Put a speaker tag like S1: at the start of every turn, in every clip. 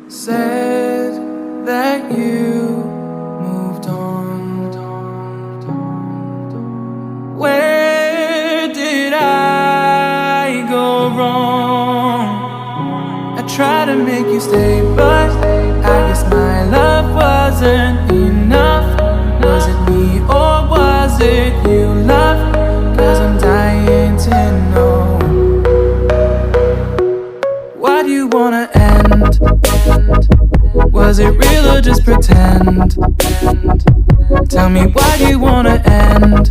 S1: Said that you moved on. Where did I go wrong? I tried to make you stay, but I guess my love wasn't enough. Was it me or was it you, love? 'Cause I'm dying to know. Why do you wanna end? Was it real or just pretend? Tell me, why do you wanna end?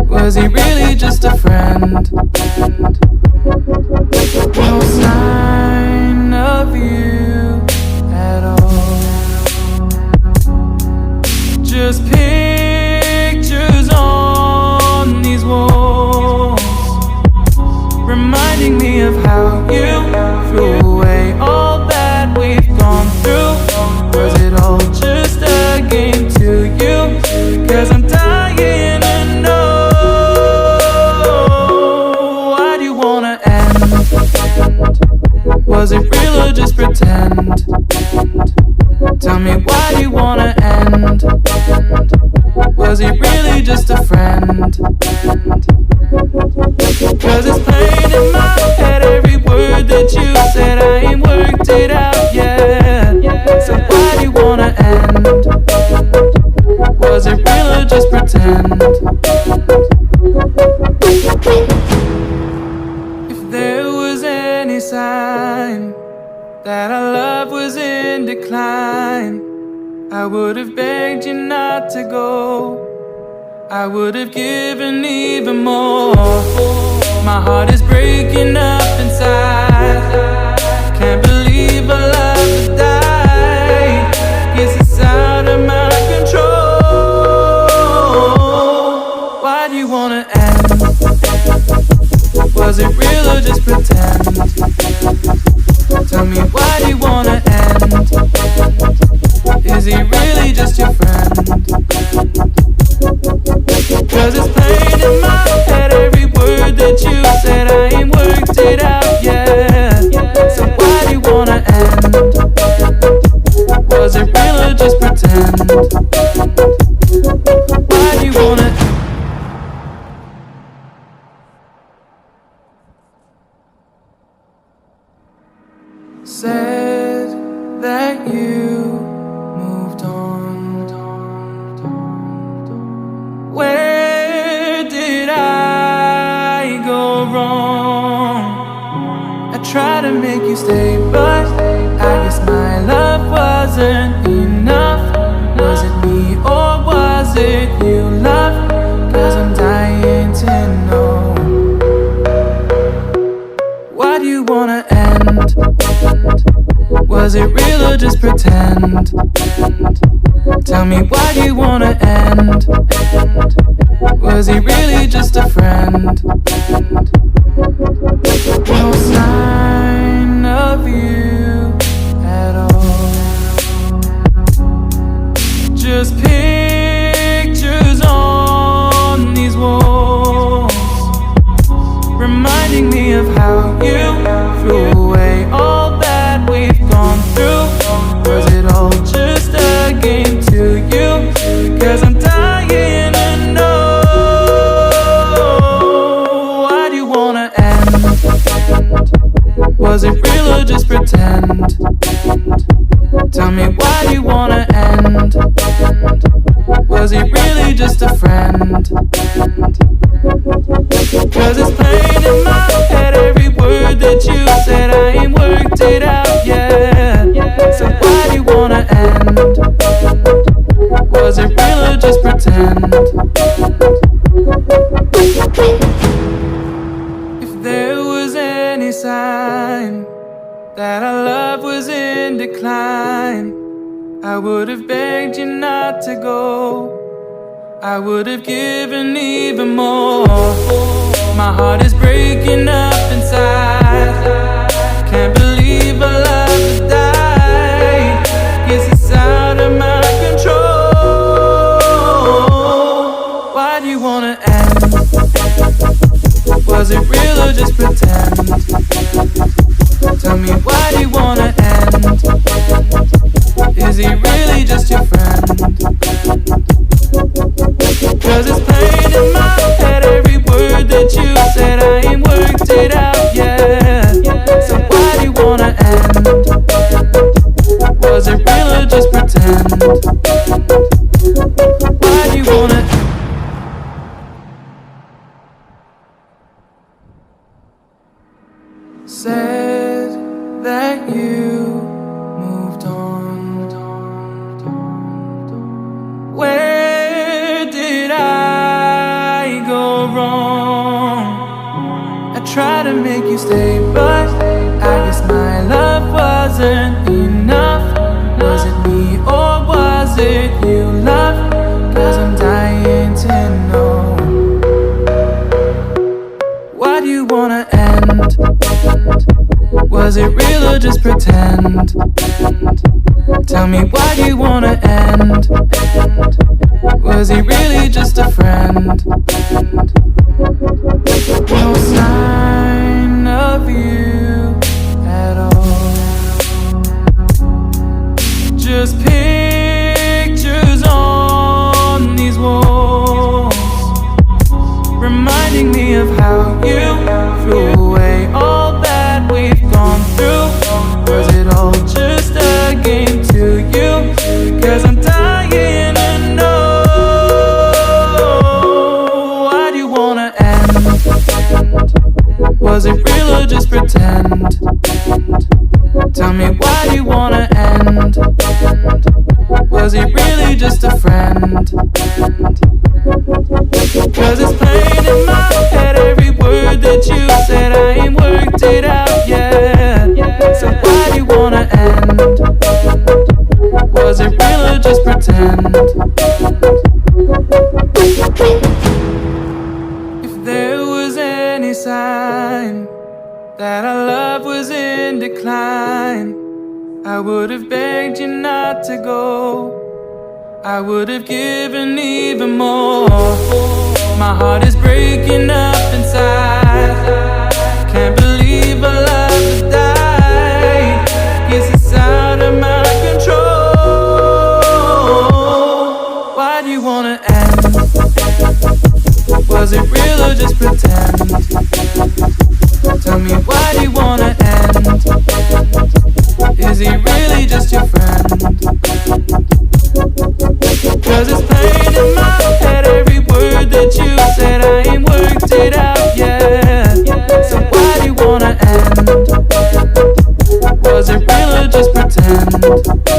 S1: Was he really just a friend? No sign of you at all. Just pictures on these walls, reminding me of how you threw away all that we've gone through. Was it all just a game to you? 'Cause I'm dying to know. Why do you wanna end? Was it real or just pretend? Tell me, why do you wanna end? Was he really just a friend? 'Cause it's plain in my head, every word that you said, I ain't worked it out yet. So why do you wanna end? Was it real or just pretend? If there was any sign that our love was in decline, I would have begged you not to go. I would have given even more. My heart is breaking up inside. Can't believe our love has died. Guess it's out of my control. Why do you wanna end? Was it real or just pretend? Tell me, why do you wanna end? Is he really just your friend? 'Cause it's plain in my head, every word that you said, I ain't worked it out yet. So why do you wanna end? Was it real or just pretend? Why do you wanna? Said that you moved on. Where did I go wrong? I tried to make you stay, but I guess my love wasn't enough. Was it me or was it you, love? 'Cause I'm dying to know. Why do you wanna end? Was it real or just pretend? Tell me, why do you wanna end? Was he really just a friend? No sign of you at all. Just pictures on these walls, reminding me of how you threw away all that we've gone through. Was it all just a game to you? 'Cause I'm dying to know. Why do you wanna end? Was it real or just pretend? Tell me, why do you wanna end? Was he really just a friend? 'Cause it's plain in my head, every word that you said, I ain't worked it out yet. So why do you wanna end? Was it real or just pretend? If there was any sign that our love was in decline, I would have begged you not to go. I would have given even more. My heart is breaking up inside. Can't believe our love has died. Guess it's out of my control. Why do you wanna end? Was it real or just pretend? Tell me, why do you wanna end? Is he really just your friend? Cause it's playing in my head every word that you said. I ain't worked it out yet. So why do you wanna end? Was it real or just pretend? Why do you wanna said that you moved on. Where did I go wrong? I tried to make you stay, but I guess my love wasn't enough. Was it me or was it you, love? Cause I'm dying to know. Why do you wanna end? Was it real or just pretend? Tell me, why do you wanna end? Was he really just a friend? No sign of you at all. Just pictures on these walls, reminding me of how you threw away all that we've gone through. Was it all just a game to you? Cause I'm dying to know. Why do you wanna end? Was it real or just pretend? Tell me, why do you wanna end? Was he really just a friend? Cause it's playing in my head every word that you said. I ain't worked it out yet. So why do you wanna end? Was it real or just pretend? If there was any sign that our love was in decline, I would have begged you not to go. I would have given even more. My heart is breaking up inside. Can't believe our love has died. Guess it's out of my control. Why do you wanna end? Was it real or just pretend? Tell me, why do you wanna end? Is he really just your friend? Cause it's playing in my head every word that you said. I ain't worked it out yet. So why do you wanna end? Was it real or just pretend?